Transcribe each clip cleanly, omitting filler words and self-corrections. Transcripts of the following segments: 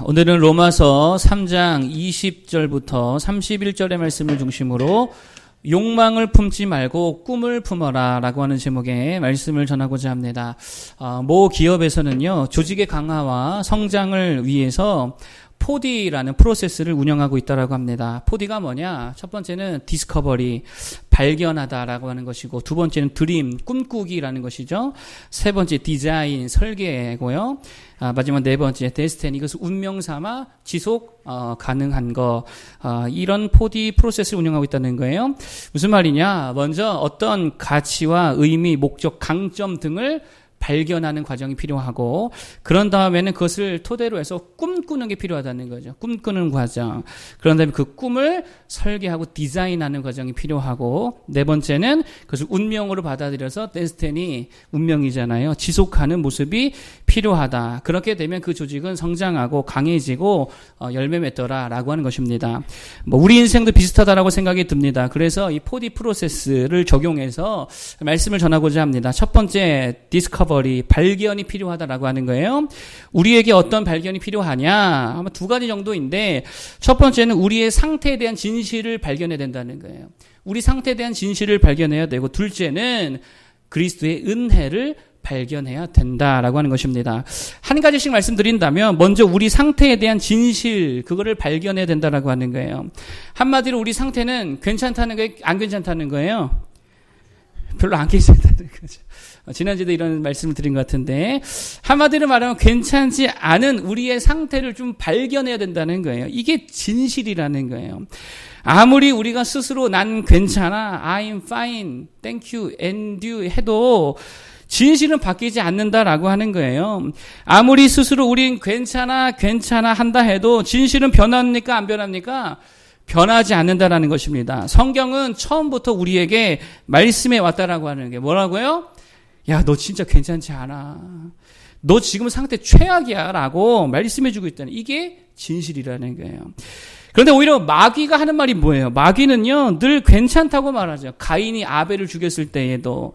오늘은 로마서 3장 20절부터 31절의 말씀을 중심으로 욕망을 품지 말고 꿈을 품어라 라고 하는 제목의 말씀을 전하고자 합니다. 모 기업에서는요, 조직의 강화와 성장을 위해서 4D라는 프로세스를 운영하고 있다고 합니다. 4D가 뭐냐? 첫 번째는 디스커버리, 발견하다라고 하는 것이고, 두 번째는 드림, 꿈꾸기라는 것이죠. 세 번째 디자인, 설계고요. 마지막 네 번째 데스티니, 이것은 운명 삼아 지속 가능한 거. 이런 4D 프로세스를 운영하고 있다는 거예요. 무슨 말이냐? 먼저 어떤 가치와 의미, 목적, 강점 등을 발견하는 과정이 필요하고, 그런 다음에는 그것을 토대로 해서 꿈꾸는 게 필요하다는 거죠. 꿈꾸는 과정. 그런 다음에 그 꿈을 설계하고 디자인하는 과정이 필요하고, 네 번째는 그것을 운명으로 받아들여서 데스티니, 운명이잖아요. 지속하는 모습이 필요하다. 그렇게 되면 그 조직은 성장하고 강해지고 열매 맺더라라고 하는 것입니다. 우리 인생도 비슷하다라고 생각이 듭니다. 그래서 이 4D 프로세스를 적용해서 말씀을 전하고자 합니다. 첫 번째 디스커버, 발견이 필요하다라고 하는 거예요. 우리에게 어떤 발견이 필요하냐? 아마 두 가지 정도인데, 첫 번째는 우리의 상태에 대한 진실을 발견해야 된다는 거예요. 우리 상태에 대한 진실을 발견해야 되고, 둘째는 그리스도의 은혜를 발견해야 된다라고 하는 것입니다. 한 가지씩 말씀드린다면, 먼저 우리 상태에 대한 진실, 그거를 발견해야 된다라고 하는 거예요. 한마디로 우리 상태는 괜찮다는 거예요? 안 괜찮다는 거예요? 별로 안 괜찮다는 거죠. 지난주에도 이런 말씀을 드린 것 같은데, 한마디로 말하면 괜찮지 않은 우리의 상태를 좀 발견해야 된다는 거예요. 이게 진실이라는 거예요. 아무리 우리가 스스로 난 괜찮아, I'm fine, thank you, and you 해도 진실은 바뀌지 않는다라고 하는 거예요. 아무리 스스로 우린 괜찮아 한다 해도 진실은 변합니까? 안 변합니까? 변하지 않는다라는 것입니다. 성경은 처음부터 우리에게 말씀해 왔다라고 하는 게 뭐라고요? 야, 너 진짜 괜찮지 않아. 너 지금 상태 최악이야 라고 말씀해주고 있다는, 이게 진실이라는 거예요. 그런데 오히려 마귀가 하는 말이 뭐예요? 마귀는요, 늘 괜찮다고 말하죠. 가인이 아벨을 죽였을 때에도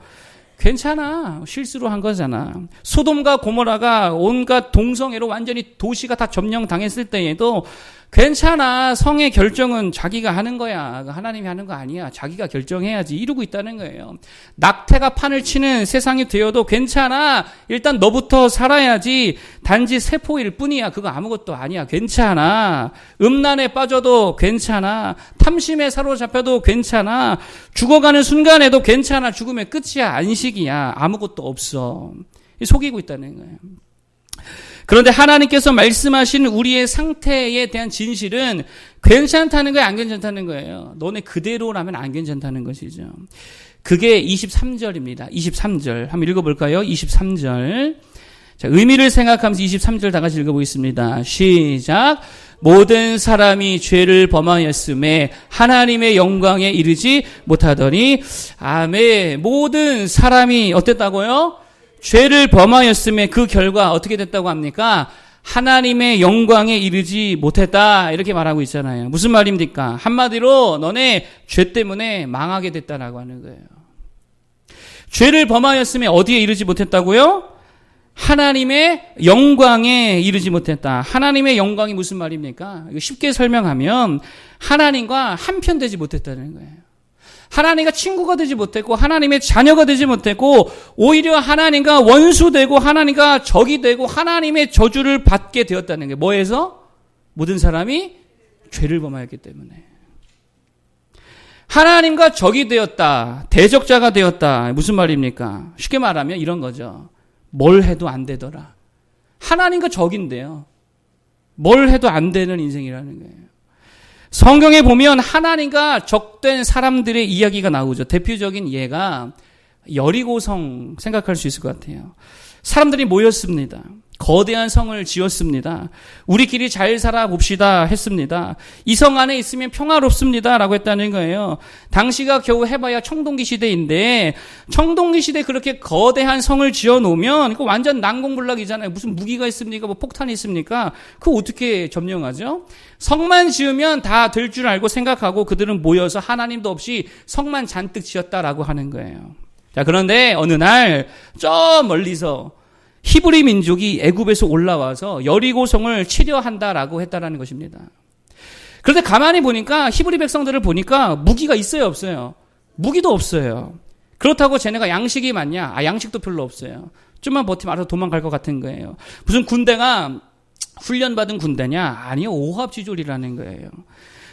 괜찮아, 실수로 한 거잖아. 소돔과 고모라가 온갖 동성애로 완전히 도시가 다 점령당했을 때에도 괜찮아, 성의 결정은 자기가 하는 거야, 하나님이 하는 거 아니야, 자기가 결정해야지, 이러고 있다는 거예요. 낙태가 판을 치는 세상이 되어도 괜찮아, 일단 너부터 살아야지, 단지 세포일 뿐이야, 그거 아무것도 아니야, 괜찮아. 음란에 빠져도 괜찮아, 탐심에 사로잡혀도 괜찮아, 죽어가는 순간에도 괜찮아, 죽으면 끝이야, 안식이야, 아무것도 없어. 속이고 있다는 거예요. 그런데 하나님께서 말씀하신 우리의 상태에 대한 진실은 괜찮다는 거예요, 안 괜찮다는 거예요? 너네 그대로라면 안 괜찮다는 것이죠. 그게 23절입니다. 23절. 한번 읽어볼까요? 23절. 자, 의미를 생각하면서 23절 다 같이 읽어보겠습니다. 시작. 모든 사람이 죄를 범하였음에 하나님의 영광에 이르지 못하더니, 아멘. 모든 사람이 어땠다고요? 죄를 범하였음에 그 결과 어떻게 됐다고 합니까? 하나님의 영광에 이르지 못했다, 이렇게 말하고 있잖아요. 무슨 말입니까? 한마디로 너네 죄 때문에 망하게 됐다라고 하는 거예요. 죄를 범하였음에 어디에 이르지 못했다고요? 하나님의 영광에 이르지 못했다. 하나님의 영광이 무슨 말입니까? 쉽게 설명하면 하나님과 한편되지 못했다는 거예요. 하나님과 친구가 되지 못했고, 하나님의 자녀가 되지 못했고, 오히려 하나님과 원수되고, 하나님과 적이 되고, 하나님의 저주를 받게 되었다는 게 뭐에서? 모든 사람이 죄를 범하였기 때문에. 하나님과 적이 되었다, 대적자가 되었다. 무슨 말입니까? 쉽게 말하면 이런 거죠. 뭘 해도 안 되더라. 하나님과 적인데요, 뭘 해도 안 되는 인생이라는 거예요. 성경에 보면 하나님과 적된 사람들의 이야기가 나오죠. 대표적인 예가 여리고성 생각할 수 있을 것 같아요. 사람들이 모였습니다. 거대한 성을 지었습니다. 우리끼리 잘 살아봅시다 했습니다. 이 성 안에 있으면 평화롭습니다 라고 했다는 거예요. 당시가 겨우 해봐야 청동기 시대인데, 청동기 시대에 그렇게 거대한 성을 지어놓으면 그거 완전 난공불락이잖아요. 무슨 무기가 있습니까? 뭐 폭탄이 있습니까? 그거 어떻게 점령하죠? 성만 지으면 다 될 줄 알고 생각하고 그들은 모여서 하나님도 없이 성만 잔뜩 지었다라고 하는 거예요. 자, 그런데 어느 날 저 멀리서 히브리 민족이 애굽에서 올라와서 여리고성을 치려 한다라고 했다라는 것입니다. 그런데 가만히 보니까 히브리 백성들을 보니까 무기가 있어요, 없어요? 무기도 없어요. 그렇다고 쟤네가 양식이 많냐? 양식도 별로 없어요. 좀만 버티면 알아서 도망갈 것 같은 거예요. 무슨 군대가 훈련받은 군대냐? 아니요, 오합지졸이라는 거예요.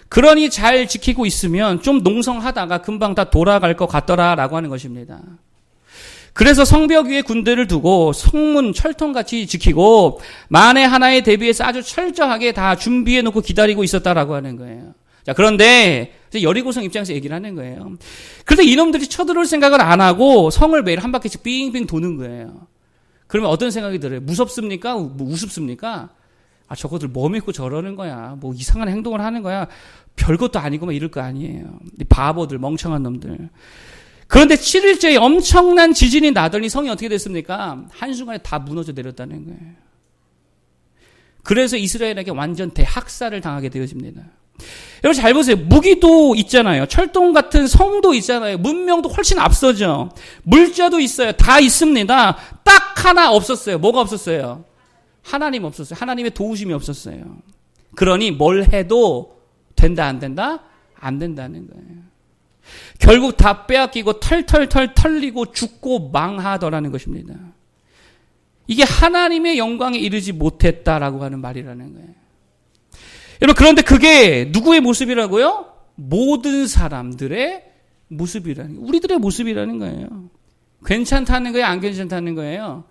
그러니 잘 지키고 있으면 좀 농성하다가 금방 다 돌아갈 것 같더라라고 하는 것입니다. 그래서 성벽 위에 군대를 두고 성문 철통같이 지키고 만에 하나에 대비해서 아주 철저하게 다 준비해 놓고 기다리고 있었다라고 하는 거예요. 자, 그런데 여리고성 입장에서 얘기를 하는 거예요. 그런데 이놈들이 쳐들어올 생각을 안 하고 성을 매일 한 바퀴씩 빙빙 도는 거예요. 그러면 어떤 생각이 들어요? 무섭습니까? 우습습니까? 저것들 뭐 믿고 저러는 거야. 뭐 이상한 행동을 하는 거야. 별것도 아니고 막 이럴 거 아니에요. 바보들, 멍청한 놈들. 그런데 7일째에 엄청난 지진이 나더니 성이 어떻게 됐습니까? 한순간에 다 무너져 내렸다는 거예요. 그래서 이스라엘에게 완전 대학살을 당하게 되어집니다. 여러분 잘 보세요. 무기도 있잖아요. 철동 같은 성도 있잖아요. 문명도 훨씬 앞서죠. 물자도 있어요. 다 있습니다. 딱 하나 없었어요. 뭐가 없었어요? 하나님 없었어요. 하나님의 도우심이 없었어요. 그러니 뭘 해도 된다 안 된다? 안 된다는 거예요. 결국 다 빼앗기고 털털털 털리고 죽고 망하더라는 것입니다. 이게 하나님의 영광에 이르지 못했다라고 하는 말이라는 거예요. 여러분 그런데 그게 누구의 모습이라고요? 모든 사람들의 모습이라는 거예요. 우리들의 모습이라는 거예요. 괜찮다는 거예요? 안 괜찮다는 거예요?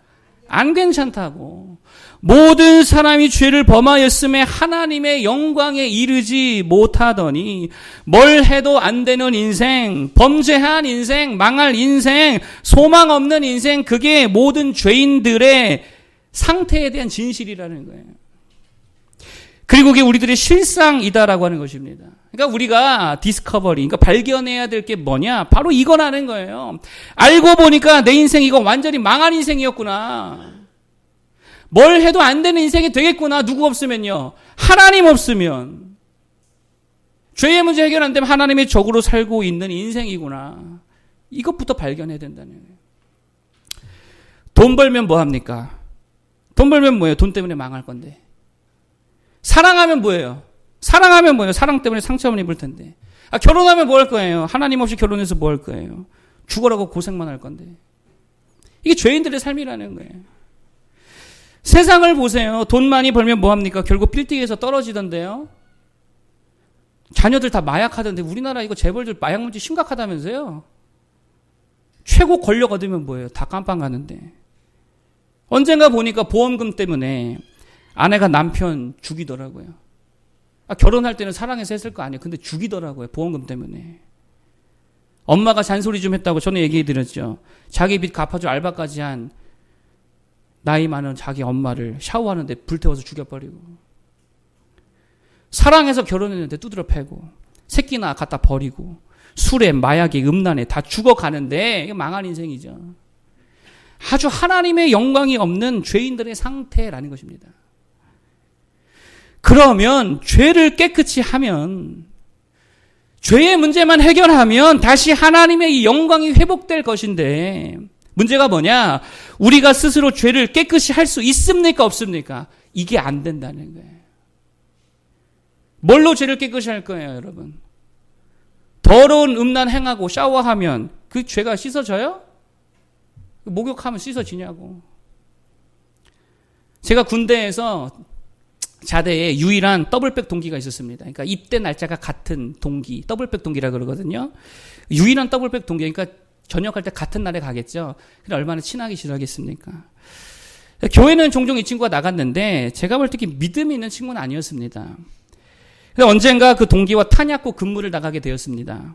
안 괜찮다고. 모든 사람이 죄를 범하였음에 하나님의 영광에 이르지 못하더니 뭘 해도 안 되는 인생, 범죄한 인생, 망할 인생, 소망 없는 인생, 그게 모든 죄인들의 상태에 대한 진실이라는 거예요. 그리고 그게 우리들의 실상이다라고 하는 것입니다. 그러니까 우리가 디스커버리, 그러니까 발견해야 될 게 뭐냐? 바로 이거라는 거예요. 알고 보니까 내 인생 이거 완전히 망한 인생이었구나. 뭘 해도 안 되는 인생이 되겠구나. 누구 없으면요. 하나님 없으면. 죄의 문제 해결 안 되면 하나님의 적으로 살고 있는 인생이구나. 이것부터 발견해야 된다는 거예요. 돈 벌면 뭐 합니까? 돈 벌면 뭐예요? 돈 때문에 망할 건데. 사랑하면 뭐예요? 사랑하면 뭐예요? 사랑 때문에 상처만 입을 텐데. 결혼하면 뭐 할 거예요? 하나님 없이 결혼해서 뭐 할 거예요? 죽어라고 고생만 할 건데. 이게 죄인들의 삶이라는 거예요. 세상을 보세요. 돈 많이 벌면 뭐 합니까? 결국 빌딩에서 떨어지던데요. 자녀들 다 마약하던데 우리나라 이거 재벌들 마약 문제 심각하다면서요. 최고 권력 얻으면 뭐예요? 다 깜빵 가는데. 언젠가 보니까 보험금 때문에 아내가 남편 죽이더라고요. 결혼할 때는 사랑해서 했을 거 아니에요. 근데 죽이더라고요. 보험금 때문에. 엄마가 잔소리 좀 했다고 저는 얘기해 드렸죠. 자기 빚 갚아줄 알바까지 한 나이 많은 자기 엄마를 샤워하는데 불태워서 죽여버리고. 사랑해서 결혼했는데 두드려 패고. 새끼나 갖다 버리고. 술에 마약에 음란에 다 죽어가는데 이게 망한 인생이죠. 아주 하나님의 영광이 없는 죄인들의 상태라는 것입니다. 그러면 죄를 깨끗이 하면 죄의 문제만 해결하면 다시 하나님의 이 영광이 회복될 것인데 문제가 뭐냐? 우리가 스스로 죄를 깨끗이 할 수 있습니까? 없습니까? 이게 안 된다는 거예요. 뭘로 죄를 깨끗이 할 거예요, 여러분? 더러운 음란 행하고 샤워하면 그 죄가 씻어져요? 목욕하면 씻어지냐고. 제가 군대에서 자대에 유일한 더블백 동기가 있었습니다. 그러니까 입대 날짜가 같은 동기, 더블백 동기라 그러거든요. 유일한 더블백 동기, 그러니까 전역할 때 같은 날에 가겠죠. 그래 얼마나 친하기 싫어하겠습니까? 교회는 종종 이 친구가 나갔는데 제가 볼 때 믿음이 있는 친구는 아니었습니다. 근데 언젠가 그 동기와 탄약고 근무를 나가게 되었습니다.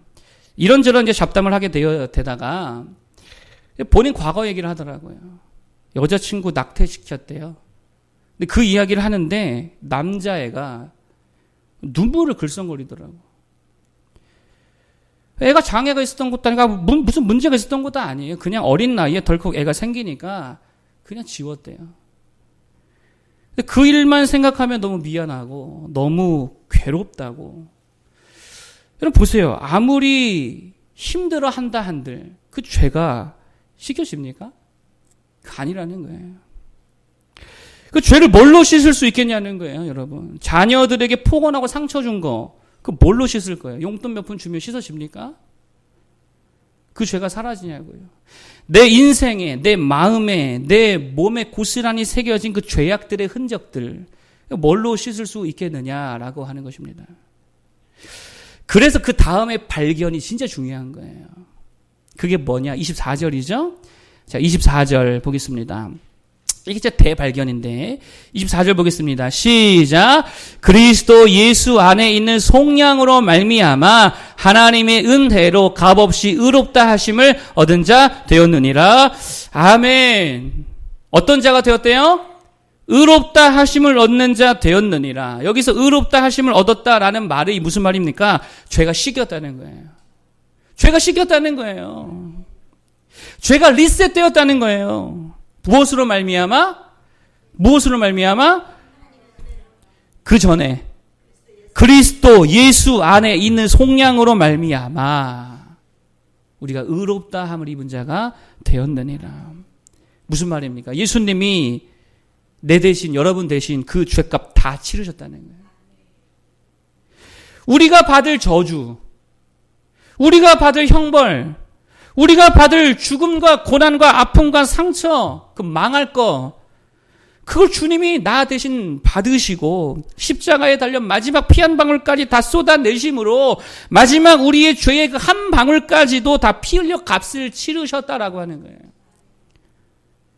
이런저런 이제 잡담을 하게 되다가 본인 과거 얘기를 하더라고요. 여자친구 낙태시켰대요. 근데 그 이야기를 하는데 남자애가 눈물을 글썽거리더라고. 애가 장애가 있었던 것도 아니고 무슨 문제가 있었던 것도 아니에요. 그냥 어린 나이에 덜컥 애가 생기니까 그냥 지웠대요. 근데 그 일만 생각하면 너무 미안하고 너무 괴롭다고. 여러분 보세요. 아무리 힘들어 한다 한들 그 죄가 씻겨집니까? 아니라는 거예요. 그 죄를 뭘로 씻을 수 있겠냐는 거예요, 여러분. 자녀들에게 폭언하고 상처 준 거, 그 뭘로 씻을 거예요? 용돈 몇 푼 주면 씻어집니까? 그 죄가 사라지냐고요. 내 인생에, 내 마음에, 내 몸에 고스란히 새겨진 그 죄악들의 흔적들, 뭘로 씻을 수 있겠느냐라고 하는 것입니다. 그래서 그 다음에 발견이 진짜 중요한 거예요. 그게 뭐냐? 24절이죠? 자, 24절 보겠습니다. 이게 진짜 대발견인데 24절 보겠습니다. 시작. 그리스도 예수 안에 있는 속량으로 말미암아 하나님의 은혜로 값없이 의롭다 하심을 얻은 자 되었느니라. 아멘. 어떤 자가 되었대요? 의롭다 하심을 얻는 자 되었느니라. 여기서 의롭다 하심을 얻었다라는 말이 무슨 말입니까? 죄가 씻겼다는 거예요. 죄가 씻겼다는 거예요. 죄가 리셋되었다는 거예요. 무엇으로 말미암아? 무엇으로 말미암아? 그 전에 그리스도 예수 안에 있는 속량으로 말미암아 우리가 의롭다 함을 입은 자가 되었느니라. 무슨 말입니까? 예수님이 내 대신, 여러분 대신 그 죄값 다 치르셨다는 거예요. 우리가 받을 저주, 우리가 받을 형벌, 우리가 받을 죽음과 고난과 아픔과 상처, 그 망할 거, 그걸 주님이 나 대신 받으시고 십자가에 달려 마지막 피 한 방울까지 다 쏟아내심으로 마지막 우리의 죄의 그 한 방울까지도 다 피 흘려 값을 치르셨다라고 하는 거예요.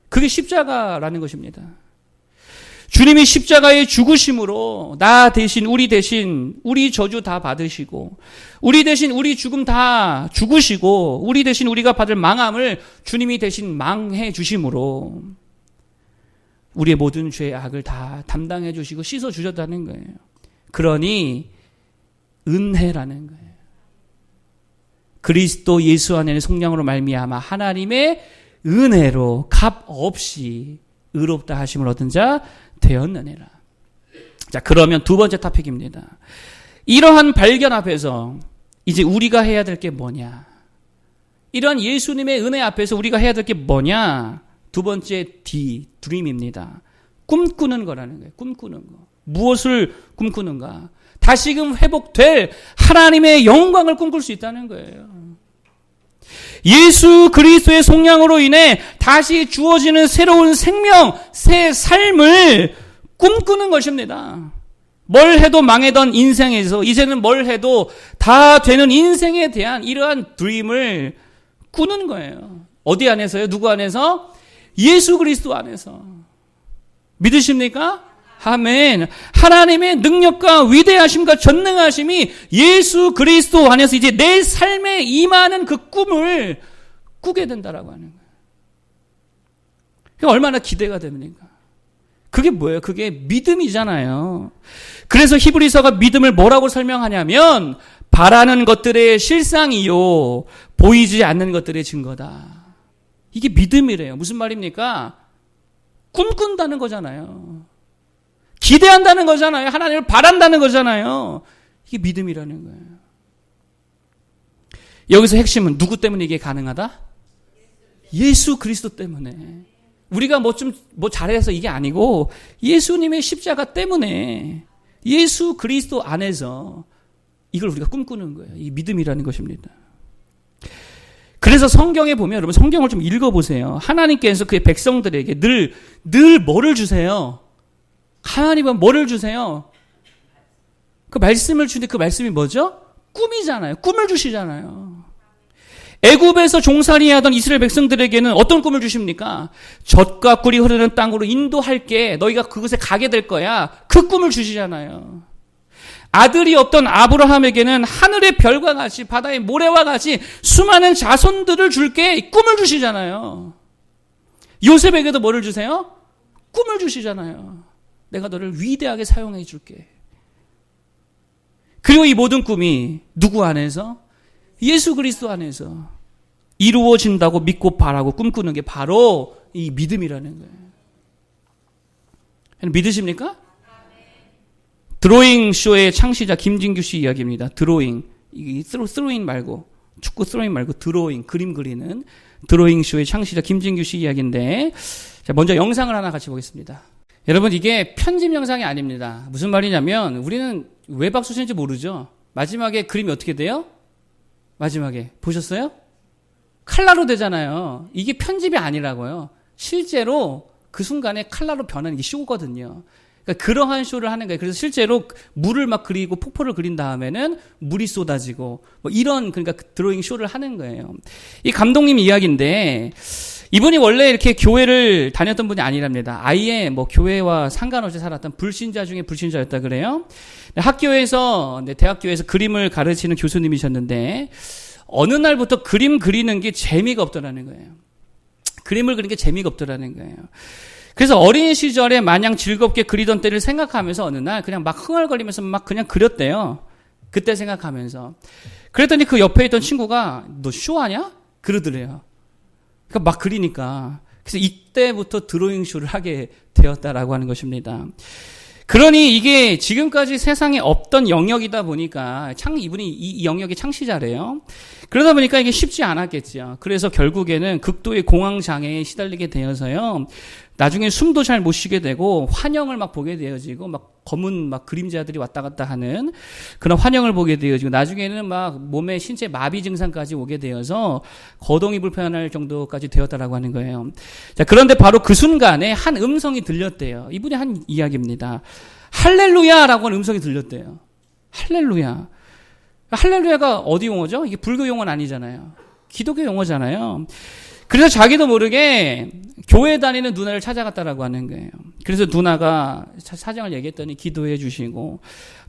그게 십자가라는 것입니다. 주님이 십자가의 죽으심으로 나 대신 우리 저주 다 받으시고 우리 대신 우리 죽음 다 죽으시고 우리 대신 우리가 받을 망함을 주님이 대신 망해 주심으로 우리의 모든 죄의 악을 다 담당해 주시고 씻어 주셨다는 거예요. 그러니 은혜라는 거예요. 그리스도 예수 안에는 속량으로 말미암아 하나님의 은혜로 값 없이 의롭다 하심을 얻은 자 되었느니라. 자, 그러면 두 번째 토픽입니다. 이러한 발견 앞에서 이제 우리가 해야 될 게 뭐냐? 이러한 예수님의 은혜 앞에서 우리가 해야 될 게 뭐냐? 두 번째 드림입니다. 꿈꾸는 거라는 거예요. 꿈꾸는 거. 무엇을 꿈꾸는가? 다시금 회복될 하나님의 영광을 꿈꿀 수 있다는 거예요. 예수 그리스도의 속량으로 인해 다시 주어지는 새로운 생명, 새 삶을 꿈꾸는 것입니다. 뭘 해도 망하던 인생에서 이제는 뭘 해도 다 되는 인생에 대한 이러한 드림을 꾸는 거예요. 어디 안에서요? 누구 안에서? 예수 그리스도 안에서. 믿으십니까? 아멘. 하나님의 능력과 위대하심과 전능하심이 예수 그리스도 안에서 이제 내 삶에 임하는 그 꿈을 꾸게 된다라고 하는 거예요. 그게 얼마나 기대가 됩니까? 그게 뭐예요? 그게 믿음이잖아요. 그래서 히브리서가 믿음을 뭐라고 설명하냐면 바라는 것들의 실상이요 보이지 않는 것들의 증거다. 이게 믿음이래요. 무슨 말입니까? 꿈꾼다는 거잖아요. 기대한다는 거잖아요. 하나님을 바란다는 거잖아요. 이게 믿음이라는 거예요. 여기서 핵심은 누구 때문에 이게 가능하다? 예수 그리스도 때문에. 우리가 뭐 잘해서 이게 아니고 예수님의 십자가 때문에 예수 그리스도 안에서 이걸 우리가 꿈꾸는 거예요. 이 믿음이라는 것입니다. 그래서 성경에 보면 여러분 성경을 좀 읽어보세요. 하나님께서 그의 백성들에게 늘 뭐를 주세요? 하나님은 뭐를 주세요? 그 말씀을 주는데 그 말씀이 뭐죠? 꿈이잖아요. 꿈을 주시잖아요. 애굽에서 종살이하던 이스라엘 백성들에게는 어떤 꿈을 주십니까? 젖과 꿀이 흐르는 땅으로 인도할게. 너희가 그곳에 가게 될 거야. 그 꿈을 주시잖아요. 아들이 없던 아브라함에게는 하늘의 별과 같이 바다의 모래와 같이 수많은 자손들을 줄게. 꿈을 주시잖아요. 요셉에게도 뭐를 주세요? 꿈을 주시잖아요. 내가 너를 위대하게 사용해 줄게. 그리고 이 모든 꿈이 누구 안에서? 예수 그리스도 안에서 이루어진다고 믿고 바라고 꿈꾸는 게 바로 이 믿음이라는 거예요. 믿으십니까? 드로잉 쇼의 창시자 김진규 씨 이야기입니다. 드로잉. 스로잉 말고 축구 스로잉 말고 드로잉, 그림 그리는 드로잉 쇼의 창시자 김진규 씨 이야기인데 자, 먼저 영상을 하나 같이 보겠습니다. 여러분, 이게 편집 영상이 아닙니다. 무슨 말이냐면 우리는 왜 박수 치는지 모르죠. 마지막에 그림이 어떻게 돼요? 마지막에 보셨어요? 칼라로 되잖아요. 이게 편집이 아니라고요. 실제로 그 순간에 칼라로 변하는 게 쇼거든요. 그러니까 그러한 쇼를 하는 거예요. 그래서 실제로 물을 막 그리고 폭포를 그린 다음에는 물이 쏟아지고 뭐 이런 그러니까 드로잉 쇼를 하는 거예요. 이 감독님 이야기인데 이분이 원래 이렇게 교회를 다녔던 분이 아니랍니다. 아예 뭐 교회와 상관없이 살았던 불신자 중에 불신자였다 그래요. 학교에서 대학교에서 그림을 가르치는 교수님이셨는데 어느 날부터 그림 그리는 게 재미가 없더라는 거예요. 그림을 그리는 게 재미가 없더라는 거예요. 그래서 어린 시절에 마냥 즐겁게 그리던 때를 생각하면서 어느 날 그냥 막 흥얼거리면서 막 그냥 그렸대요. 그때 생각하면서. 그랬더니 그 옆에 있던 친구가 너 쇼하냐? 그러더래요. 그러니까 막 그리니까. 그래서 이때부터 드로잉 쇼를 하게 되었다라고 하는 것입니다. 그러니 이게 지금까지 세상에 없던 영역이다 보니까 이분이 이 영역의 창시자래요. 그러다 보니까 이게 쉽지 않았겠죠. 그래서 결국에는 극도의 공황장애에 시달리게 되어서요. 나중에 숨도 잘 못 쉬게 되고 환영을 막 보게 되어지고 막 검은 막 그림자들이 왔다 갔다 하는 그런 환영을 보게 되어지고 나중에는 막 몸에 신체 마비 증상까지 오게 되어서 거동이 불편할 정도까지 되었다라고 하는 거예요. 자, 그런데 바로 그 순간에 한 음성이 들렸대요. 이분이 한 이야기입니다. 할렐루야라고 하는 음성이 들렸대요. 할렐루야. 할렐루야가 어디 용어죠? 이게 불교 용어는 아니잖아요. 기독교 용어잖아요. 그래서 자기도 모르게 교회 다니는 누나를 찾아갔다라고 하는 거예요. 그래서 누나가 사정을 얘기했더니 기도해 주시고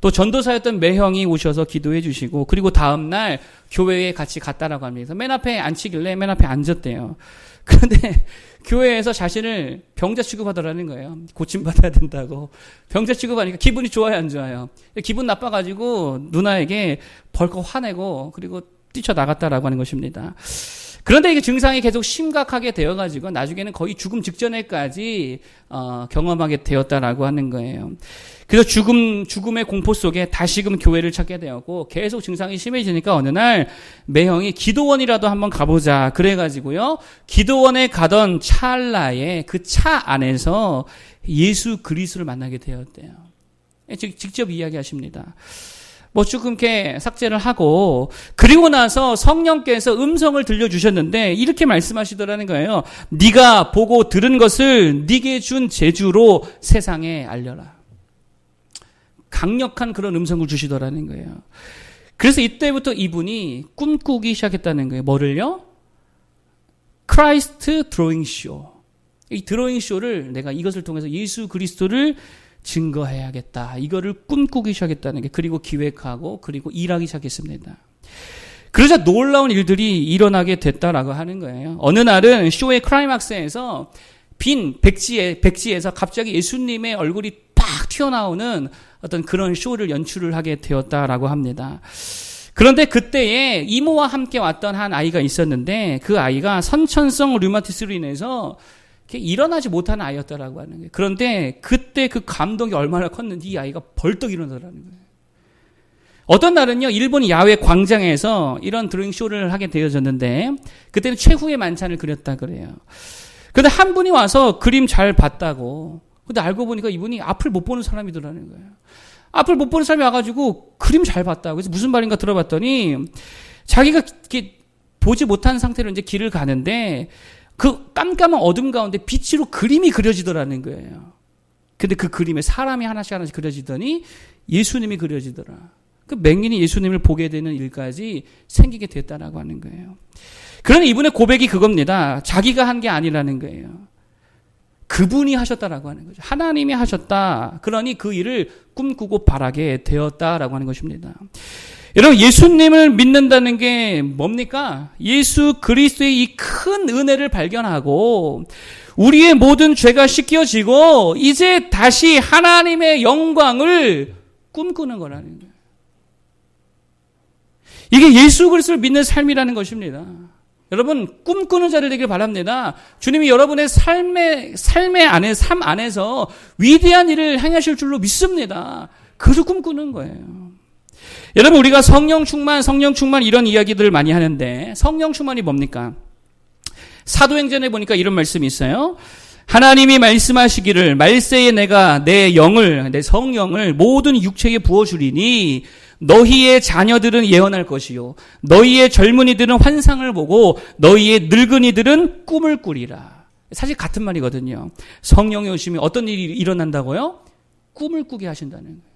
또 전도사였던 매형이 오셔서 기도해 주시고 그리고 다음날 교회에 같이 갔다라고 합니다. 맨 앞에 앉히길래 맨 앞에 앉았대요. 그런데 교회에서 자신을 병자 취급하더라는 거예요. 고침받아야 된다고. 병자 취급하니까 기분이 좋아요, 안 좋아요? 기분 나빠가지고 누나에게 벌컥 화내고 그리고 뛰쳐나갔다라고 하는 것입니다. 그런데 이게 증상이 계속 심각하게 되어가지고 나중에는 거의 죽음 직전에까지 경험하게 되었다라고 하는 거예요. 그래서 죽음의 공포 속에 다시금 교회를 찾게 되었고 계속 증상이 심해지니까 어느 날 매형이 기도원이라도 한번 가보자 그래가지고요. 기도원에 가던 찰나에 그 차 안에서 예수 그리스도를 만나게 되었대요. 직접 이야기하십니다. 뭐 조금 이렇게 삭제를 하고 그리고 나서 성령께서 음성을 들려주셨는데 이렇게 말씀하시더라는 거예요. 네가 보고 들은 것을 네게 준 제주로 세상에 알려라. 강력한 그런 음성을 주시더라는 거예요. 그래서 이때부터 이분이 꿈꾸기 시작했다는 거예요. 뭐를요? 크라이스트 드로잉 쇼. 이 드로잉 쇼를 내가 이것을 통해서 예수 그리스도를 증거해야겠다. 이거를 꿈꾸기 시작했다는 게 그리고 기획하고 그리고 일하기 시작했습니다. 그러자 놀라운 일들이 일어나게 됐다라고 하는 거예요. 어느 날은 쇼의 클라이막스에서 빈 백지에서 갑자기 예수님의 얼굴이 딱 튀어나오는 어떤 그런 쇼를 연출을 하게 되었다라고 합니다. 그런데 그때에 이모와 함께 왔던 한 아이가 있었는데 그 아이가 선천성 류마티스로 인해서 일어나지 못하는 아이였다라고 하는 거예요. 그런데 그때 그 감동이 얼마나 컸는지 이 아이가 벌떡 일어나더라는 거예요. 어떤 날은요, 일본 야외 광장에서 이런 드로잉 쇼를 하게 되어졌는데 그때는 최후의 만찬을 그렸다 그래요. 그런데 한 분이 와서 그림 잘 봤다고. 근데 알고 보니까 이분이 앞을 못 보는 사람이더라는 거예요. 앞을 못 보는 사람이 와가지고 그림 잘 봤다고. 그래서 무슨 말인가 들어봤더니 자기가 이렇게 보지 못한 상태로 이제 길을 가는데 그 깜깜한 어둠 가운데 빛으로 그림이 그려지더라는 거예요. 근데 그 그림에 사람이 하나씩 그려지더니 예수님이 그려지더라. 그 맹인이 예수님을 보게 되는 일까지 생기게 됐다라고 하는 거예요. 그러나 이분의 고백이 그겁니다. 자기가 한 게 아니라는 거예요. 그분이 하셨다라고 하는 거죠. 하나님이 하셨다. 그러니 그 일을 꿈꾸고 바라게 되었다라고 하는 것입니다. 여러분, 예수님을 믿는다는 게 뭡니까? 예수 그리스도의 이 큰 은혜를 발견하고 우리의 모든 죄가 씻겨지고 이제 다시 하나님의 영광을 꿈꾸는 거라는 거예요. 이게 예수 그리스도를 믿는 삶이라는 것입니다. 여러분, 꿈꾸는 자들 되길 바랍니다. 주님이 여러분의 삶 안에서 위대한 일을 행하실 줄로 믿습니다. 그래서 꿈꾸는 거예요. 여러분, 우리가 성령 충만 이런 이야기들을 많이 하는데 성령 충만이 뭡니까? 사도행전에 보니까 이런 말씀이 있어요. 하나님이 말씀하시기를 말세에 내가 내 영을, 내 성령을 모든 육체에 부어주리니 너희의 자녀들은 예언할 것이요 너희의 젊은이들은 환상을 보고 너희의 늙은이들은 꿈을 꾸리라. 사실 같은 말이거든요. 성령이 오시면 어떤 일이 일어난다고요? 꿈을 꾸게 하신다는 거예요.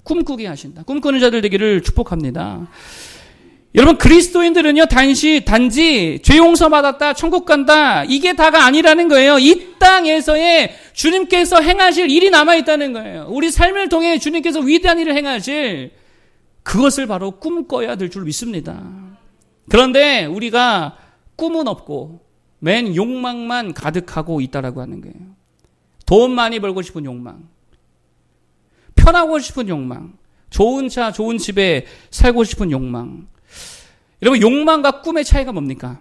꿈꾸게 하신다. 꿈꾸는 자들 되기를 축복합니다. 여러분, 그리스도인들은요, 단지 죄 용서 받았다, 천국 간다, 이게 다가 아니라는 거예요. 이 땅에서의 주님께서 행하실 일이 남아있다는 거예요. 우리 삶을 통해 주님께서 위대한 일을 행하실 그것을 바로 꿈꿔야 될 줄 믿습니다. 그런데 우리가 꿈은 없고 맨 욕망만 가득하고 있다라고 하는 거예요. 돈 많이 벌고 싶은 욕망, 편하고 싶은 욕망, 좋은 차, 좋은 집에 살고 싶은 욕망. 여러분, 욕망과 꿈의 차이가 뭡니까?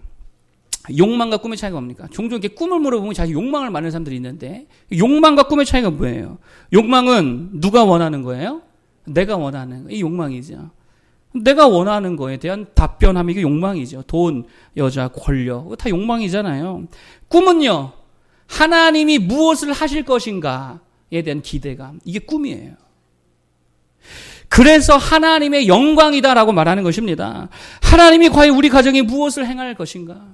욕망과 꿈의 차이가 뭡니까? 종종 이렇게 꿈을 물어보면 자기 욕망을 말하는 사람들이 있는데, 욕망과 꿈의 차이가 뭐예요? 욕망은 누가 원하는 거예요? 내가 원하는 거. 이 욕망이죠. 내가 원하는 거에 대한 답변함이 이게 욕망이죠. 돈, 여자, 권력. 다 욕망이잖아요. 꿈은요, 하나님이 무엇을 하실 것인가에 대한 기대감. 이게 꿈이에요. 그래서 하나님의 영광이다라고 말하는 것입니다. 하나님이 과연 우리 가정에 무엇을 행할 것인가?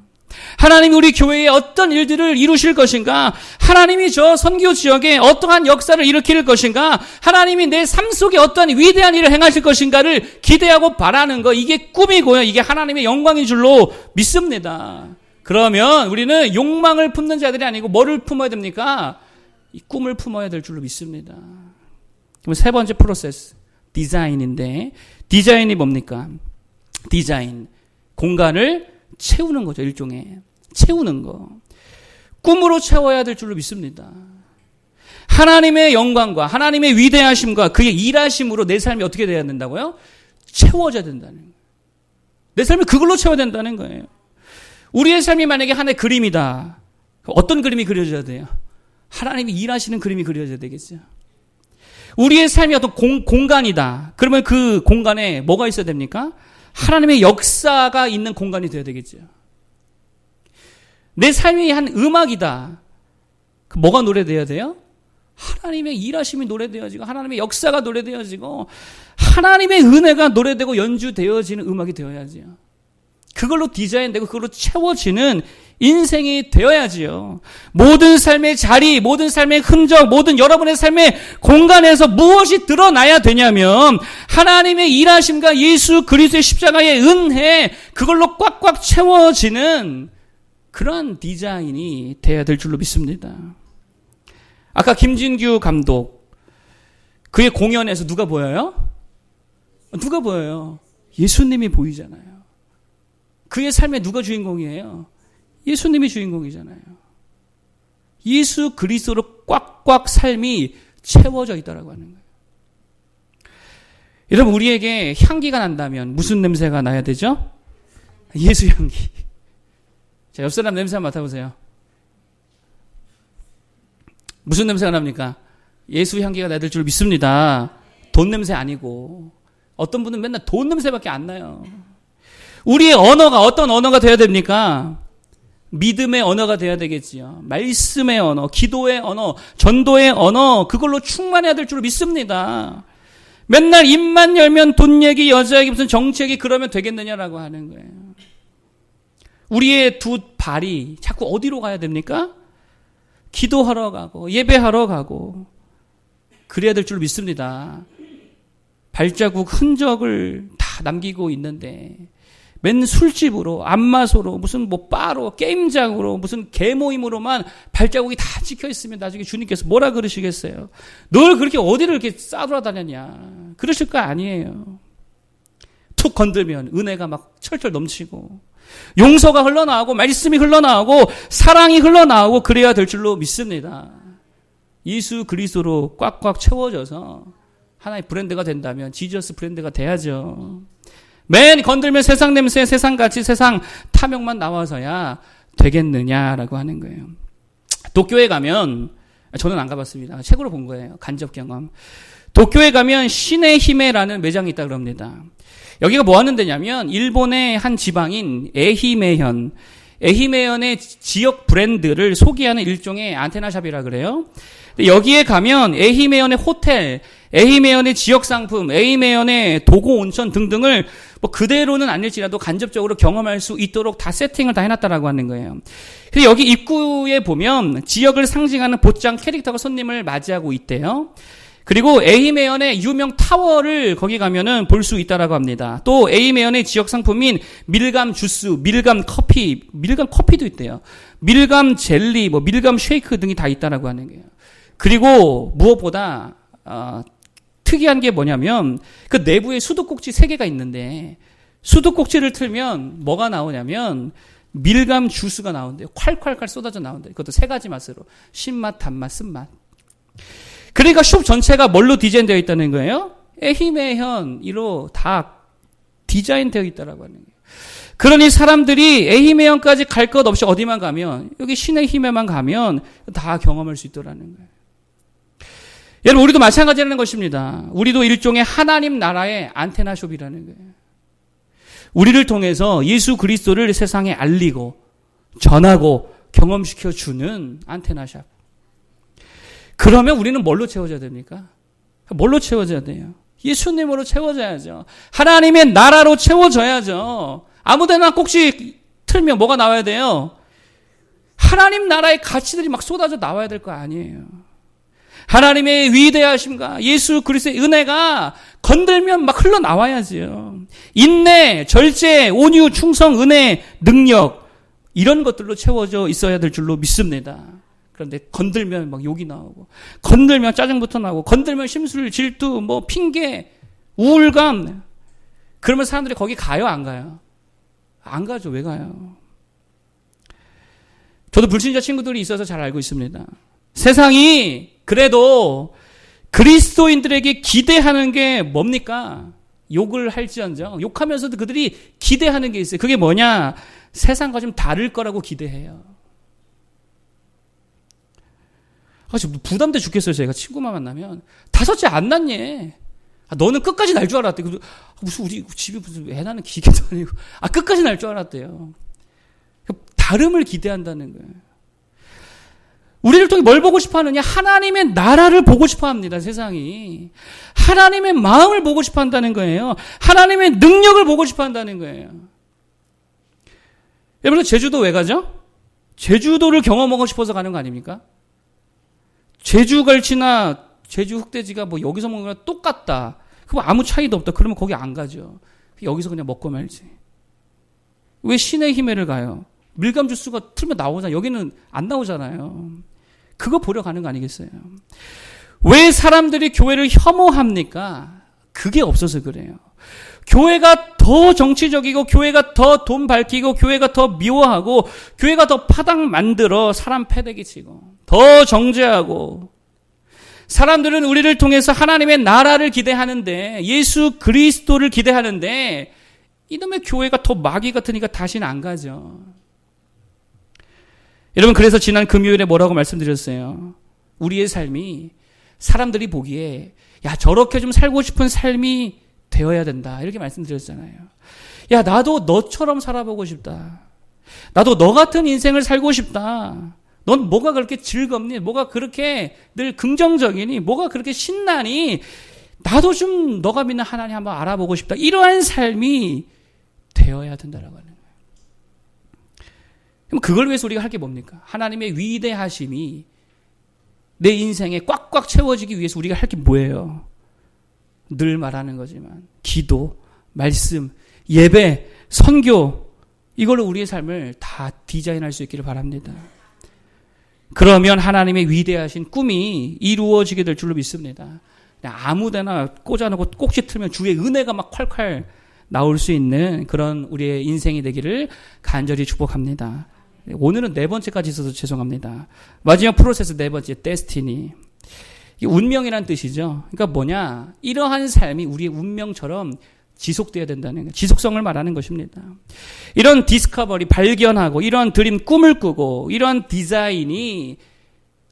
하나님이 우리 교회에 어떤 일들을 이루실 것인가? 하나님이 저 선교 지역에 어떠한 역사를 일으킬 것인가? 하나님이 내 삶 속에 어떠한 위대한 일을 행하실 것인가를 기대하고 바라는 거, 이게 꿈이고요. 이게 하나님의 영광인 줄로 믿습니다. 그러면 우리는 욕망을 품는 자들이 아니고 뭐를 품어야 됩니까? 이 꿈을 품어야 될 줄로 믿습니다. 그럼 세 번째 프로세스, 디자인인데, 디자인이 뭡니까? 디자인, 공간을 채우는 거죠. 일종의 채우는 거. 꿈으로 채워야 될 줄로 믿습니다. 하나님의 영광과 하나님의 위대하심과 그의 일하심으로 내 삶이 어떻게 돼야 된다고요? 채워져야 된다는 거예요. 내 삶을 그걸로 채워야 된다는 거예요. 우리의 삶이 만약에 하나의 그림이다. 어떤 그림이 그려져야 돼요? 하나님이 일하시는 그림이 그려져야 되겠죠. 우리의 삶이 어떤 공간이다. 그러면 그 공간에 뭐가 있어야 됩니까? 하나님의 역사가 있는 공간이 되어야 되겠죠. 내 삶이 한 음악이다. 뭐가 노래되어야 돼요? 하나님의 일하심이 노래되어지고 하나님의 역사가 노래되어지고 하나님의 은혜가 노래되고 연주되어지는 음악이 되어야지요. 그걸로 디자인되고 그걸로 채워지는 인생이 되어야지요. 모든 삶의 자리, 모든 삶의 흔적, 모든 여러분의 삶의 공간에서 무엇이 드러나야 되냐면 하나님의 일하심과 예수 그리스도의 십자가의 은혜, 그걸로 꽉꽉 채워지는 그런 디자인이 돼야 될 줄로 믿습니다. 아까 김진규 감독, 그의 공연에서 누가 보여요? 누가 보여요? 예수님이 보이잖아요. 그의 삶에 누가 주인공이에요? 예수님이 주인공이잖아요. 예수 그리스도로 꽉꽉 삶이 채워져 있다라고 하는 거예요. 여러분, 우리에게 향기가 난다면 무슨 냄새가 나야 되죠? 예수 향기. 자, 옆 사람 냄새 한번 맡아보세요. 무슨 냄새가 납니까? 예수 향기가 나야 될 줄 믿습니다. 돈 냄새 아니고. 어떤 분은 맨날 돈 냄새밖에 안 나요. 우리의 언어가 어떤 언어가 돼야 됩니까? 믿음의 언어가 돼야 되겠지요. 말씀의 언어, 기도의 언어, 전도의 언어, 그걸로 충만해야 될 줄 믿습니다. 맨날 입만 열면 돈 얘기, 여자 얘기, 무슨 정치 얘기 그러면 되겠느냐라고 하는 거예요. 우리의 두 발이 자꾸 어디로 가야 됩니까? 기도하러 가고 예배하러 가고 그래야 될 줄 믿습니다. 발자국 흔적을 다 남기고 있는데 맨 술집으로, 안마소로, 무슨 뭐 바로, 게임장으로, 무슨 개모임으로만 발자국이 다 찍혀 있으면 나중에 주님께서 뭐라 그러시겠어요? 널 그렇게 어디를 이렇게 싸돌아다녔냐? 그러실 거 아니에요. 툭 건들면 은혜가 막 철철 넘치고 용서가 흘러나오고 말씀이 흘러나오고 사랑이 흘러나오고 그래야 될 줄로 믿습니다. 예수 그리스도로 꽉꽉 채워져서 하나의 브랜드가 된다면 지저스 브랜드가 돼야죠. 맨 건들면 세상 냄새, 세상 가치, 세상 탐욕만 나와서야 되겠느냐라고 하는 거예요. 도쿄에 가면, 저는 안 가봤습니다. 책으로 본 거예요. 간접 경험. 도쿄에 가면 신의 힘에라는 매장이 있다 그럽니다. 여기가 뭐 하는 데냐면 일본의 한 지방인 에히메현, 에히메연의 지역 브랜드를 소개하는 일종의 안테나샵이라 그래요. 여기에 가면 에히메연의 호텔, 에히메연의 지역 상품, 에히메연의 도고 온천 등등을 뭐 그대로는 아닐지라도 간접적으로 경험할 수 있도록 다 세팅을 다 해놨다라고 하는 거예요. 그래서 여기 입구에 보면 지역을 상징하는 보장 캐릭터가 손님을 맞이하고 있대요. 그리고 에히메연의 유명 타워를 거기 가면은 볼 수 있다라고 합니다. 또 에히메연의 지역 상품인 밀감 주스, 밀감 커피도 있대요. 밀감 젤리, 뭐 밀감 쉐이크 등이 다 있다라고 하는 거예요. 그리고 무엇보다 특이한 게 뭐냐면 그 내부에 수도꼭지 3개가 있는데 수도꼭지를 틀면 뭐가 나오냐면 밀감 주스가 나오는데요. 콸콸콸 쏟아져 나오는데 그것도 3가지 맛으로 신맛, 단맛, 쓴맛. 그러니까 숍 전체가 뭘로 디자인되어 있다는 거예요? 에히메현으로 다 디자인되어 있다라고 하는 거예요. 그러니 사람들이 에히메현까지 갈 것 없이 어디만 가면 여기 신의 힘에만 가면 다 경험할 수 있더라는 거예요. 여러분 우리도 마찬가지라는 것입니다. 우리도 일종의 하나님 나라의 안테나숍이라는 거예요. 우리를 통해서 예수 그리스도를 세상에 알리고 전하고 경험시켜주는 안테나샵. 그러면 우리는 뭘로 채워져야 됩니까? 뭘로 채워져야 돼요? 예수님으로 채워져야죠. 하나님의 나라로 채워져야죠. 아무데나 꼭지 틀면 뭐가 나와야 돼요? 하나님 나라의 가치들이 막 쏟아져 나와야 될 거 아니에요. 하나님의 위대하심과 예수 그리스도의 은혜가 건들면 막 흘러나와야지요. 인내, 절제, 온유, 충성, 은혜, 능력 이런 것들로 채워져 있어야 될 줄로 믿습니다. 그런데 건들면 막 욕이 나오고 건들면 짜증부터 나오고 건들면 심술, 질투, 뭐 핑계, 우울감 그러면 사람들이 거기 가요 안 가요? 안 가죠. 왜 가요? 저도 불신자 친구들이 있어서 잘 알고 있습니다. 세상이 그래도 그리스도인들에게 기대하는 게 뭡니까? 욕을 할지언정 욕하면서도 그들이 기대하는 게 있어요. 그게 뭐냐? 세상과 좀 다를 거라고 기대해요. 지금 부담돼 죽겠어요. 제가 친구만 만나면 5째 안 낳니? 너는 끝까지 날 줄 알았대. 무슨 우리 집에 무슨 애 낳는 기계도 아니고 끝까지 날 줄 알았대요. 다름을 기대한다는 거예요. 우리를 통해 뭘 보고 싶어 하느냐? 하나님의 나라를 보고 싶어 합니다, 세상이. 하나님의 마음을 보고 싶어 한다는 거예요. 하나님의 능력을 보고 싶어 한다는 거예요. 여러분, 제주도 왜 가죠? 제주도를 경험하고 싶어서 가는 거 아닙니까? 제주 갈치나 제주 흑돼지가 뭐 여기서 먹는 거랑 똑같다. 그럼 아무 차이도 없다. 그러면 거기 안 가죠. 여기서 그냥 먹고 말지. 왜 신의 힘에를 가요? 밀감 주스가 틀면 나오잖아요. 여기는 안 나오잖아요. 그거 보러 가는 거 아니겠어요? 왜 사람들이 교회를 혐오합니까? 그게 없어서 그래요. 교회가 더 정치적이고 교회가 더 돈 밝히고 교회가 더 미워하고 교회가 더 파당 만들어 사람 패대기 치고 더 정죄하고 사람들은 우리를 통해서 하나님의 나라를 기대하는데 예수 그리스도를 기대하는데 이놈의 교회가 더 마귀 같으니까 다시는 안 가죠. 여러분 그래서 지난 금요일에 뭐라고 말씀드렸어요? 우리의 삶이 사람들이 보기에 야 저렇게 좀 살고 싶은 삶이 되어야 된다 이렇게 말씀드렸잖아요. 야 나도 너처럼 살아보고 싶다. 나도 너 같은 인생을 살고 싶다. 넌 뭐가 그렇게 즐겁니? 뭐가 그렇게 늘 긍정적이니? 뭐가 그렇게 신나니? 나도 좀 너가 믿는 하나님 한번 알아보고 싶다. 이러한 삶이 되어야 된다라고 하는 거예요. 그럼 그걸 위해서 우리가 할 게 뭡니까? 하나님의 위대하심이 내 인생에 꽉꽉 채워지기 위해서 우리가 할 게 뭐예요? 늘 말하는 거지만 기도, 말씀, 예배, 선교 이걸로 우리의 삶을 다 디자인할 수 있기를 바랍니다. 그러면 하나님의 위대하신 꿈이 이루어지게 될 줄로 믿습니다. 그냥 아무데나 꽂아놓고 꼭지 틀면 주의 은혜가 막 콸콸 나올 수 있는 그런 우리의 인생이 되기를 간절히 축복합니다. 오늘은 4번째까지 있어서 죄송합니다. 마지막 프로세스 4번째, 데스티니. 이게 운명이란 뜻이죠. 그러니까 뭐냐? 이러한 삶이 우리의 운명처럼 지속돼야 된다는 거예요. 지속성을 말하는 것입니다. 이런 디스커버리, 발견하고 이런 드림, 꿈을 꾸고 이런 디자인이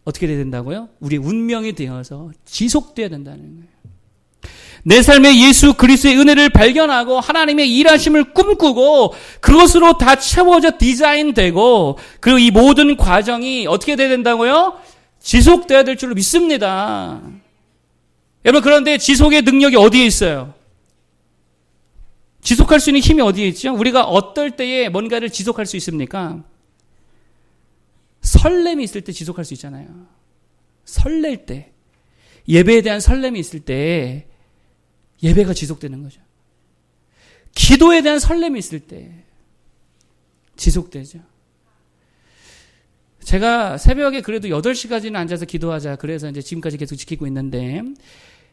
어떻게 돼야 된다고요? 우리의 운명이 되어서 지속돼야 된다는 거예요. 내 삶에 예수 그리스도의 은혜를 발견하고 하나님의 일하심을 꿈꾸고 그것으로 다 채워져 디자인되고 그리고 이 모든 과정이 어떻게 돼야 된다고요? 지속돼야 될 줄로 믿습니다. 여러분 그런데 지속의 능력이 어디에 있어요? 지속할 수 있는 힘이 어디에 있죠? 우리가 어떨 때에 뭔가를 지속할 수 있습니까? 설렘이 있을 때 지속할 수 있잖아요. 설렐 때. 예배에 대한 설렘이 있을 때 예배가 지속되는 거죠. 기도에 대한 설렘이 있을 때 지속되죠. 제가 새벽에 그래도 8시까지는 앉아서 기도하자. 그래서 이제 지금까지 계속 지키고 있는데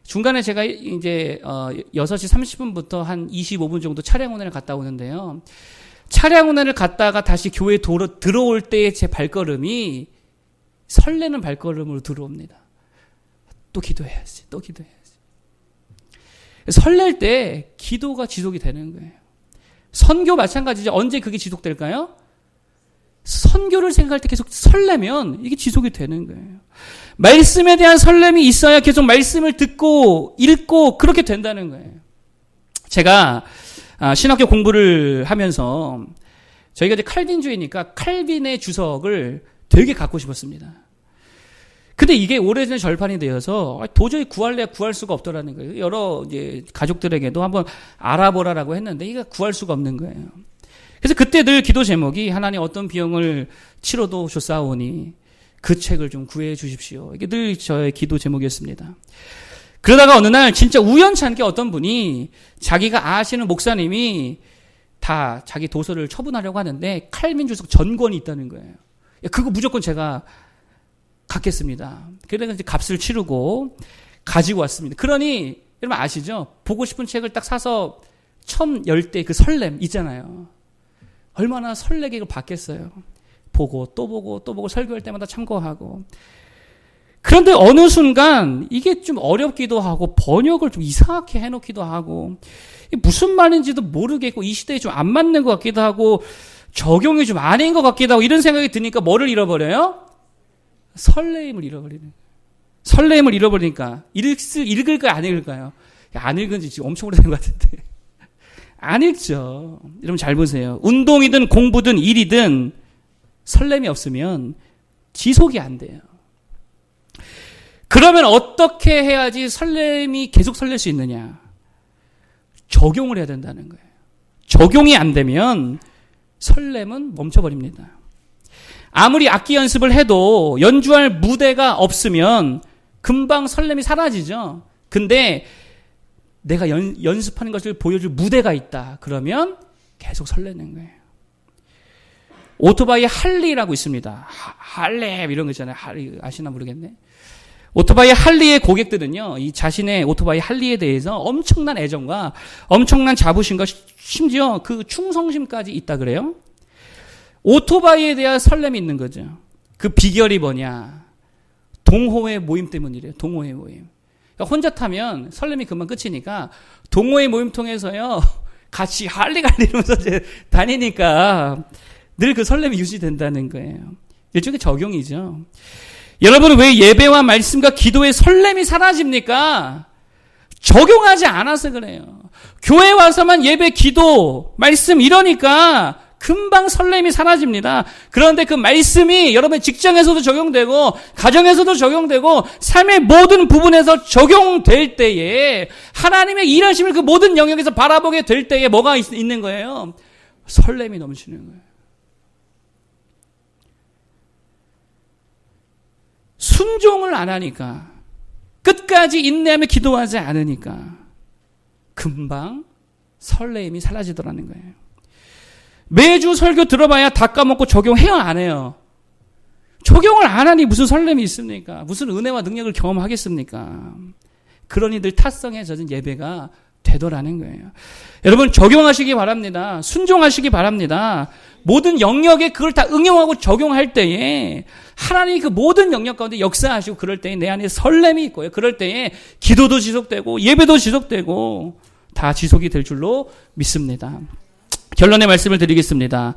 중간에 제가 이제 6시 30분부터 한 25분 정도 차량 운행을 갔다 오는데요. 차량 운행을 갔다가 다시 교회에 들어올 때의 제 발걸음이 설레는 발걸음으로 들어옵니다. 또 기도해야지. 또 기도해야지. 설렐 때 기도가 지속이 되는 거예요. 선교 마찬가지죠. 언제 그게 지속될까요? 선교를 생각할 때 계속 설레면 이게 지속이 되는 거예요. 말씀에 대한 설렘이 있어야 계속 말씀을 듣고 읽고 그렇게 된다는 거예요. 제가 신학교 공부를 하면서 저희가 이제 칼빈주의니까 칼빈의 주석을 되게 갖고 싶었습니다. 근데 이게 오래전 절판이 되어서 도저히 구할 수가 없더라는 거예요. 여러 이제 가족들에게도 한번 알아보라라고 했는데 이게 구할 수가 없는 거예요. 그래서 그때 늘 기도 제목이 하나님 어떤 비용을 치러도 좋사오니 그 책을 좀 구해 주십시오. 이게 늘 저의 기도 제목이었습니다. 그러다가 어느 날 진짜 우연찮게 어떤 분이 자기가 아시는 목사님이 다 자기 도서를 처분하려고 하는데 칼빈 주석 전권이 있다는 거예요. 그거 무조건 제가 갖겠습니다. 그래서 이제 값을 치르고 가지고 왔습니다. 그러니 여러분 아시죠? 보고 싶은 책을 딱 사서 처음 열 때 그 설렘 있잖아요. 얼마나 설레게 이걸 받겠어요. 보고 또 보고 또 보고 설교할 때마다 참고하고. 그런데 어느 순간 이게 좀 어렵기도 하고 번역을 좀 이상하게 해놓기도 하고 이게 무슨 말인지도 모르겠고 이 시대에 좀 안 맞는 것 같기도 하고 적용이 좀 아닌 것 같기도 하고 이런 생각이 드니까 뭐를 잃어버려요? 설레임을 잃어버리는 거예요. 설레임을 잃어버리니까 읽을까요? 안 읽을까요? 안 읽은 지 지금 엄청 오래된 것 같은데. 안 읽죠. 여러분 잘 보세요. 운동이든 공부든 일이든 설렘이 없으면 지속이 안 돼요. 그러면 어떻게 해야지 설렘이 계속 설렐 수 있느냐? 적용을 해야 된다는 거예요. 적용이 안 되면 설렘은 멈춰버립니다. 아무리 악기 연습을 해도 연주할 무대가 없으면 금방 설렘이 사라지죠. 근데 내가 연습하는 것을 보여줄 무대가 있다. 그러면 계속 설레는 거예요. 오토바이 할리라고 있습니다. 할리 이런 거 있잖아요. 할리 아시나 모르겠네. 오토바이 할리의 고객들은요. 이 자신의 오토바이 할리에 대해서 엄청난 애정과 엄청난 자부심과 심지어 그 충성심까지 있다 그래요. 오토바이에 대한 설렘이 있는 거죠. 그 비결이 뭐냐? 동호회 모임 때문이래요. 동호회 모임. 그러니까 혼자 타면 설렘이 금방 끝이니까 동호회 모임 통해서요. 같이 할리갈리 이러면서 이제 다니니까 늘 그 설렘이 유지된다는 거예요. 일종의 적용이죠. 여러분은 왜 예배와 말씀과 기도의 설렘이 사라집니까? 적용하지 않아서 그래요. 교회 와서만 예배, 기도, 말씀 이러니까 금방 설렘이 사라집니다. 그런데 그 말씀이 여러분 직장에서도 적용되고 가정에서도 적용되고 삶의 모든 부분에서 적용될 때에 하나님의 일하심을 그 모든 영역에서 바라보게 될 때에 뭐가 있는 거예요? 설렘이 넘치는 거예요. 순종을 안 하니까 끝까지 인내하며 기도하지 않으니까 금방 설렘이 사라지더라는 거예요. 매주 설교 들어봐야 다 까먹고 적용해요, 안 해요? 적용을 안 하니 무슨 설렘이 있습니까? 무슨 은혜와 능력을 경험하겠습니까? 그러니 늘 타성에 젖은 예배가 되더라는 거예요. 여러분 적용하시기 바랍니다. 순종하시기 바랍니다. 모든 영역에 그걸 다 응용하고 적용할 때에 하나님이 그 모든 영역 가운데 역사하시고 그럴 때에 내 안에 설렘이 있고요. 그럴 때에 기도도 지속되고 예배도 지속되고 다 지속이 될 줄로 믿습니다. 결론의 말씀을 드리겠습니다.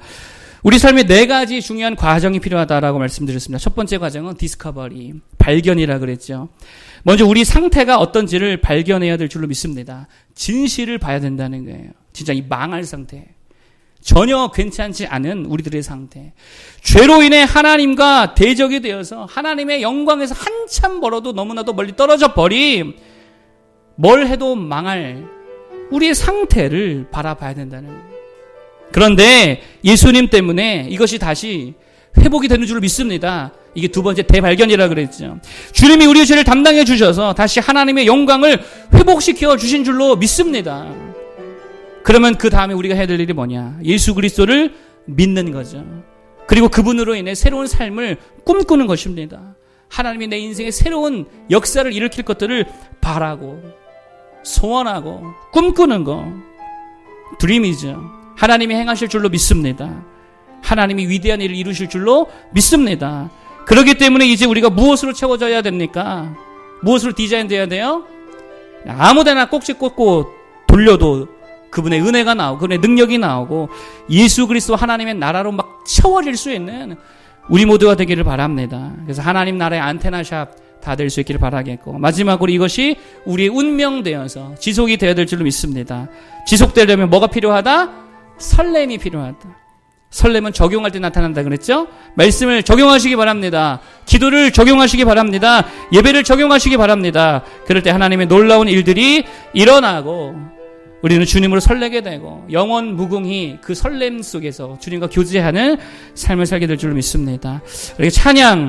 우리 삶에 4가지 중요한 과정이 필요하다라고 말씀드렸습니다. 첫 번째 과정은 디스커버리, 발견이라 그랬죠. 먼저 우리 상태가 어떤지를 발견해야 될 줄로 믿습니다. 진실을 봐야 된다는 거예요. 진짜 이 망할 상태. 전혀 괜찮지 않은 우리들의 상태. 죄로 인해 하나님과 대적이 되어서 하나님의 영광에서 한참 멀어도 너무나도 멀리 떨어져 버림, 뭘 해도 망할 우리의 상태를 바라봐야 된다는 거예요. 그런데 예수님 때문에 이것이 다시 회복이 되는 줄 믿습니다. 이게 두 번째 대발견이라고 그랬죠. 주님이 우리의 죄를 담당해 주셔서 다시 하나님의 영광을 회복시켜 주신 줄로 믿습니다. 그러면 그 다음에 우리가 해야 될 일이 뭐냐? 예수 그리스도를 믿는 거죠. 그리고 그분으로 인해 새로운 삶을 꿈꾸는 것입니다. 하나님이 내 인생에 새로운 역사를 일으킬 것들을 바라고 소원하고 꿈꾸는 거, 드림이죠. 하나님이 행하실 줄로 믿습니다. 하나님이 위대한 일을 이루실 줄로 믿습니다. 그렇기 때문에 이제 우리가 무엇으로 채워져야 됩니까? 무엇으로 디자인돼야 돼요? 아무데나 꼭지 꽂고 돌려도 그분의 은혜가 나오고 그분의 능력이 나오고 예수 그리스도 하나님의 나라로 막 채워질 수 있는 우리 모두가 되기를 바랍니다. 그래서 하나님 나라의 안테나샵 다 될 수 있기를 바라겠고, 마지막으로 이것이 우리의 운명되어서 지속이 되어야 될 줄로 믿습니다. 지속되려면 뭐가 필요하다? 설렘이 필요하다. 설렘은 적용할 때 나타난다 그랬죠? 말씀을 적용하시기 바랍니다. 기도를 적용하시기 바랍니다. 예배를 적용하시기 바랍니다. 그럴 때 하나님의 놀라운 일들이 일어나고 우리는 주님으로 설레게 되고 영원 무궁히 그 설렘 속에서 주님과 교제하는 삶을 살게 될 줄로 믿습니다. 이렇게 찬양